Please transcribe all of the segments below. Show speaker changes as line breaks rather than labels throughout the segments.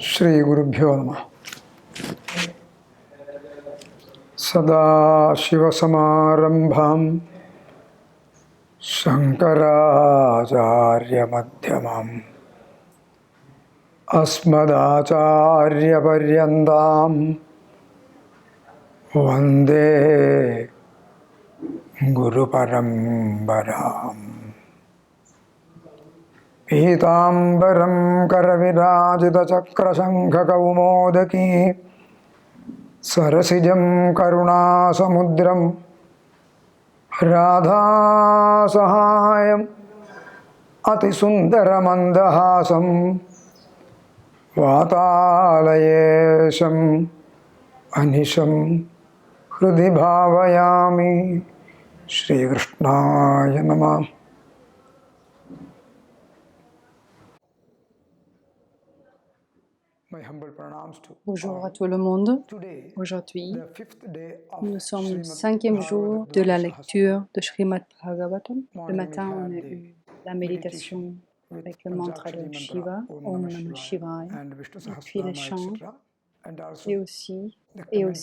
श्रीगुरुभ्यो नमः। सदाशिवसमारम्भां शङ्कराचार्यमध्यमाम् अस्मदाचार्यपर्यन्तां वन्दे गुरुपरम्पराम्। पीताम्बरं करविराजितचक्रशङ्खकौमोदकी सरसिजं करुणासमुद्रं राधासहायम् अतिसुन्दरमन्दहासं वातालयेशम् अनिशं हृदि भावयामि। श्रीकृष्णाय नमः।
Bonjour à tout le monde. Aujourd'hui, nous sommes le 5e jour de la lecture de Srimad Bhagavatam. Le matin, on a eu la méditation avec le mantra de Shiva, Om Namah Shivaya, et puis les chants, et aussi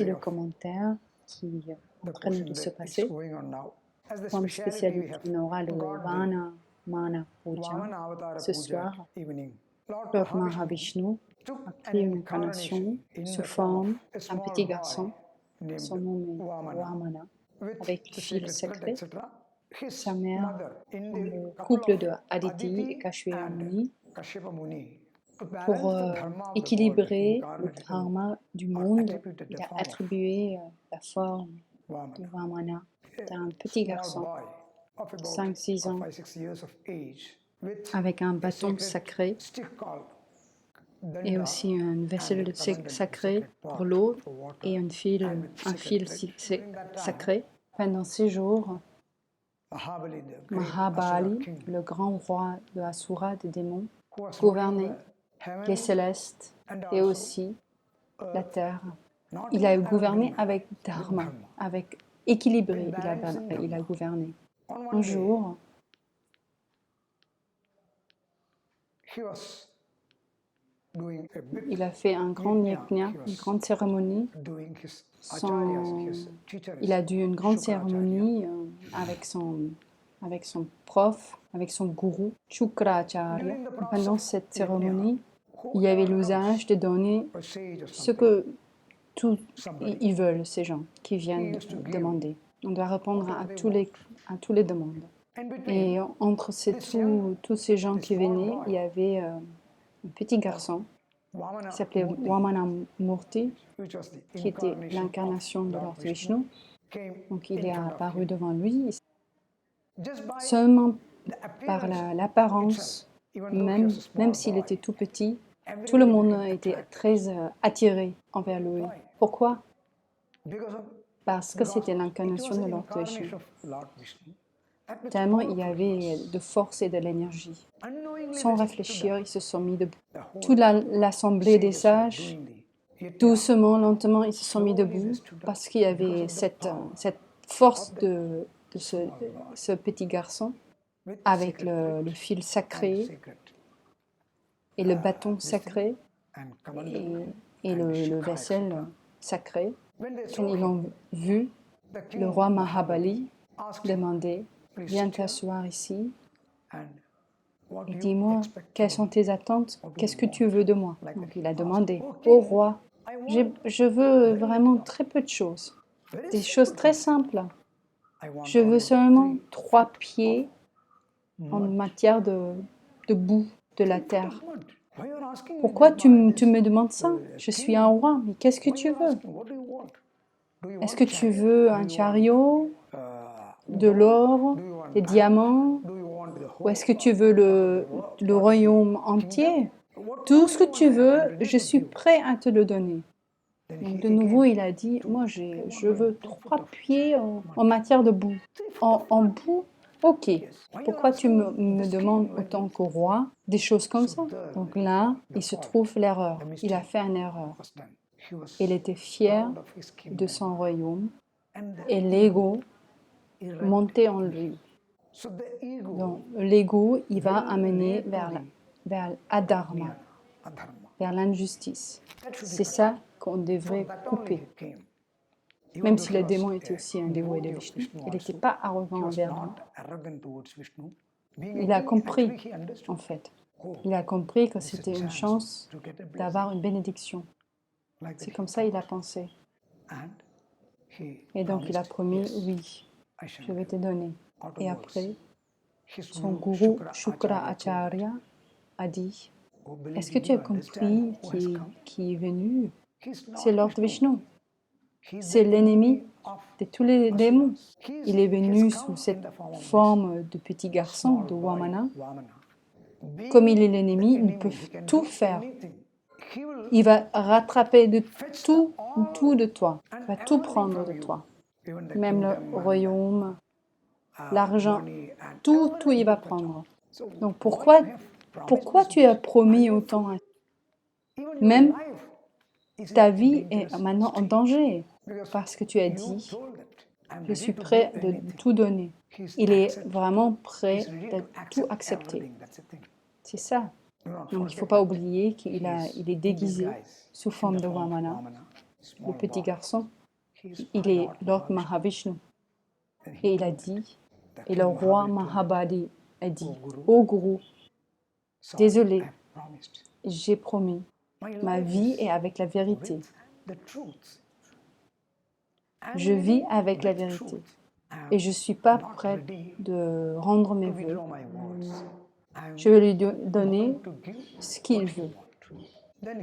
le commentaire qui est en train de se passer. Comme spécialité, on aura le Vana Mana Puja. Ce soir, Lord Mahavishnu a pris une incarnation sous forme d'un petit garçon, son nom est Vamana, avec le fil sacré. Sa mère, le couple de Aditi et Kashyapa Muni, pour équilibrer le dharma du monde, il a attribué la forme de Vamana d'un petit garçon de 5-6 ans avec un bâton sacré et aussi une vaisselle sacrée pour l'eau et un fil sacré. Pendant 6 jours, Mahabali, le grand roi de Asura, des démons, gouvernait les célestes et aussi la terre. Il a gouverné avec dharma, avec équilibré, il a gouverné. Un jour, il a fait un grand yajna, une grande cérémonie. Il a dû une grande cérémonie avec son prof, avec son gourou, Shukracharya. Pendant cette cérémonie, il y avait l'usage de donner ce que ils veulent, ces gens qui viennent demander. On doit répondre à tous les demandes. Et entre tous ces gens qui venaient, il y avait un petit garçon qui s'appelait Vamana Murti, qui était l'incarnation de Lord Vishnu. Donc il est apparu devant lui. Seulement par l'apparence, même s'il était tout petit, tout le monde était très attiré envers lui. Pourquoi? Parce que c'était l'incarnation de Lord Vishnu. Tellement il y avait de force et de l'énergie. Sans réfléchir, ils se sont mis debout. Toute l'assemblée des sages, doucement, lentement, ils se sont mis debout parce qu'il y avait cette force de ce petit garçon avec le fil sacré et le bâton sacré et le vaisselle sacré. Quand ils l'ont vu, le roi Mahabali demandait: viens t'asseoir ici et dis-moi, quelles sont tes attentes? Qu'est-ce que tu veux de moi? Donc il a demandé: ô roi, je veux vraiment très peu de choses, des choses très simples. Je veux seulement 3 pieds en matière de boue de la terre. Pourquoi tu me demandes ça? Je suis un roi, mais qu'est-ce que tu veux? Est-ce que tu veux un chariot, de l'or, des diamants? Ou est-ce que tu veux le royaume entier? Tout ce que tu veux, je suis prêt à te le donner. Donc de nouveau, il a dit: moi, je veux 3 pieds en matière de boue. En boue, ok. Pourquoi tu me demandes autant qu'au roi des choses comme ça? Donc là, il se trouve l'erreur. Il a fait une erreur. Il était fier de son royaume et l'ego montait en lui. Donc l'ego, il va amener vers adharma. vers l'injustice. C'est ça qu'on devrait couper. Même si le démon était aussi un dévoué de Vishnu, il n'était pas arrogant envers lui. Il a compris, en fait. Il a compris que c'était une chance d'avoir une bénédiction. C'est comme ça qu'il a pensé. Et donc il a promis, oui, je vais te donner. Et après, son gourou Shukra Acharya a dit, est-ce que tu as compris qui est venu? C'est Lord Vishnu. C'est l'ennemi de tous les démons. Il est venu sous cette forme de petit garçon, de Vamana. Comme il est l'ennemi, il peut tout faire. Il va rattraper tout de toi. Il va tout prendre de toi. Même le royaume, l'argent, tout il va prendre. Donc pourquoi tu as promis autant? Même ta vie est maintenant en danger parce que tu as dit, je suis prêt de tout donner. Il est vraiment prêt de tout accepter. C'est ça. Donc il ne faut pas oublier qu'il est déguisé sous forme de Vamana, le petit garçon. Il est Lord Mahavishnu. Et il a dit, et le roi Mahabali a dit, ô Guru, désolé, j'ai promis, ma vie est avec la vérité. Je vis avec la vérité et je ne suis pas prête de rendre mes vœux. Je vais lui donner ce qu'il veut.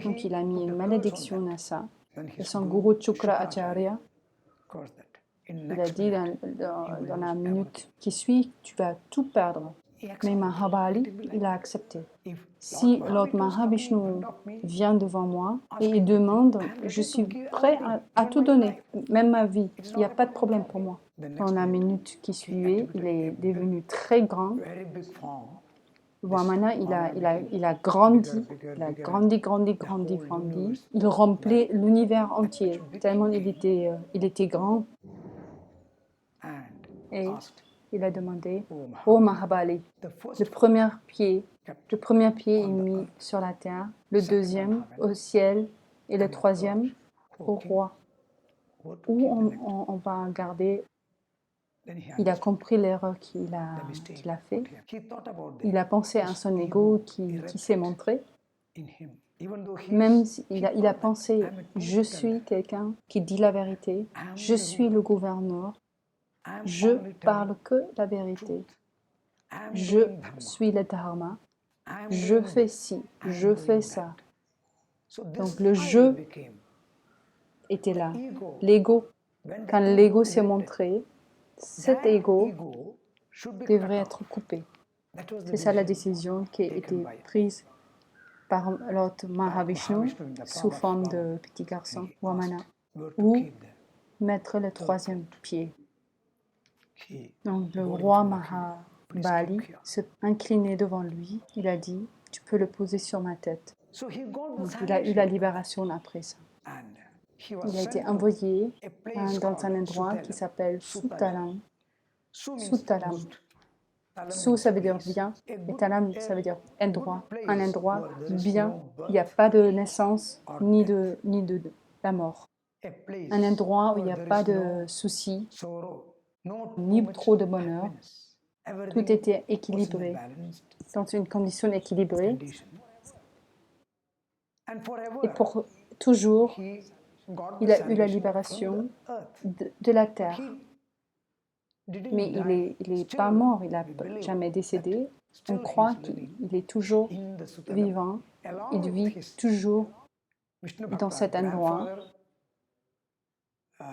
Donc il a mis une malédiction à ça. Et son gourou Shukra Acharya, il a dit dans la minute qui suit, tu vas tout perdre. Mais Mahabali, il a accepté. Si Lord Mahavishnu vient devant moi et il demande, je suis prêt à tout donner, même ma vie, il n'y a pas de problème pour moi. Dans la minute qui suivait, il est devenu très grand. Vamana, il a grandi, grandi. Il remplit l'univers entier, tellement il était grand. Et il a demandé, ô Mahabali, le premier pied est mis sur la terre, le deuxième au ciel et le troisième au roi. Où on va garder? Il a compris l'erreur qu'il a fait. Il a pensé à son ego qui s'est montré. Même il a pensé, je suis quelqu'un qui dit la vérité, je suis le gouverneur, je parle que la vérité, je suis le dharma, je fais ci, je fais ça. Donc le je était là, l'ego. Quand l'ego s'est montré, cet ego devrait être coupé. C'est ça la décision qui a été prise par Lord Mahavishnu sous forme de petit garçon, Vamana, ou mettre le troisième pied. Donc le roi Mahabali se inclinait devant lui, il a dit, tu peux le poser sur ma tête. Donc il a eu la libération après ça. Il a été envoyé dans un endroit qui s'appelle Sutalam. Sutalam. Su, ça veut dire bien, et Talam, ça veut dire endroit. Un endroit bien, il n'y a pas de naissance ni de la mort. Un endroit où il n'y a pas de soucis, ni trop de bonheur. Tout était équilibré, dans une condition équilibrée. Et pour toujours, il a eu la libération de la terre. Mais il est pas mort, il n'a jamais décédé. On croit qu'il est toujours vivant, il vit toujours dans cet endroit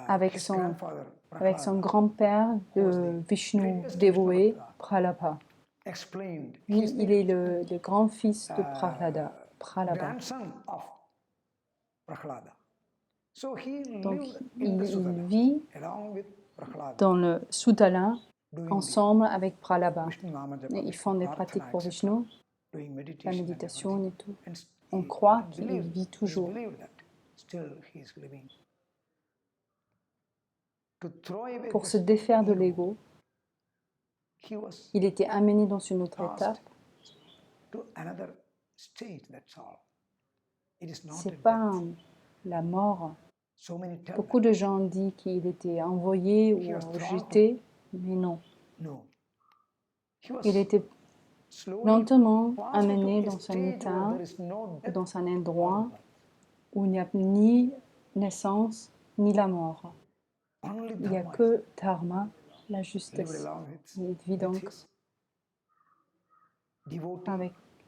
avec son grand-père de Vishnu dévoué, Prahlada. Lui, il est le grand-fils de Prahlada. Donc, il vit dans le Sutala ensemble avec Prahlada. Et ils font des pratiques pour Vishnu, la méditation et tout. On croit qu'il vit toujours. Pour se défaire de l'ego, il était amené dans une autre étape. C'est pas la mort. Beaucoup de gens disent qu'il était envoyé ou jeté, mais non. Il était lentement amené dans un état, dans un endroit où il n'y a ni naissance ni la mort. Il n'y a que dharma, la justice. Il vit donc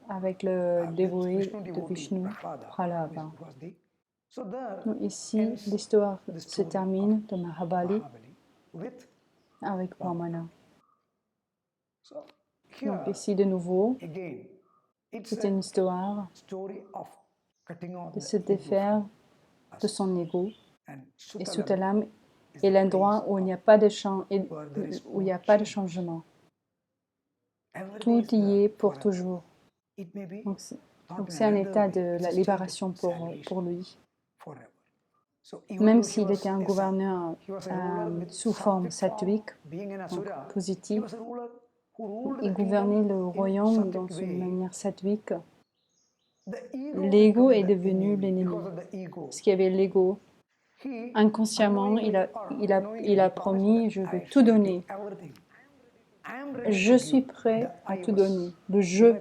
avec le dévoué de Vishnu, Prahlada. Donc ici, l'histoire se termine de Mahabali avec Vamana. Donc ici, de nouveau, c'est une histoire de se défaire de son ego. Et Sutalam est l'endroit où il n'y a pas de où il n'y a pas de changement. Tout y est pour toujours. Donc c'est un état de la libération pour lui. Même s'il était un gouverneur sous forme sattvique, donc positive, il gouvernait le royaume dans une manière sattvique. L'ego est devenu l'ennemi. Parce qu'il y avait l'ego. Inconsciemment, il a promis, je vais tout donner. Je suis prêt à tout donner. Le je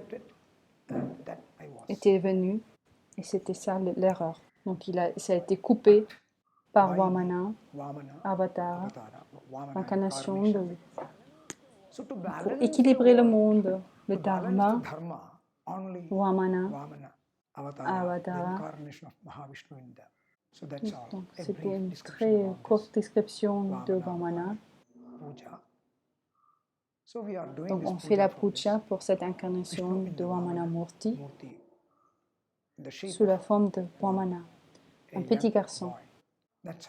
était venu et c'était ça l'erreur. Donc ça a été coupé par Vamana, Avatar, l'incarnation pour équilibrer le monde, le Dharma, Vamana, Avatar. Donc c'était une très courte description de Vamana. Donc on fait la puja pour cette incarnation de Vamana Murti sous la forme de Vamana, un petit garçon.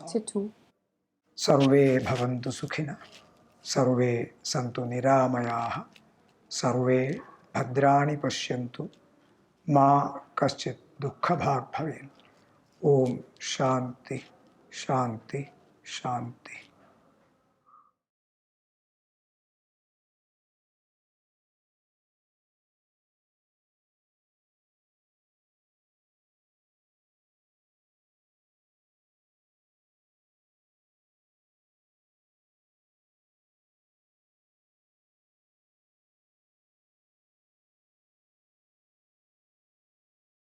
C'est tout.
Sarve bhavantu sukhina, sarve santu niramayaha, sarve bhadrani pashyantu, ma kaschit dukkha bhag bhaven. Om Shanti, Shanti, Shanti.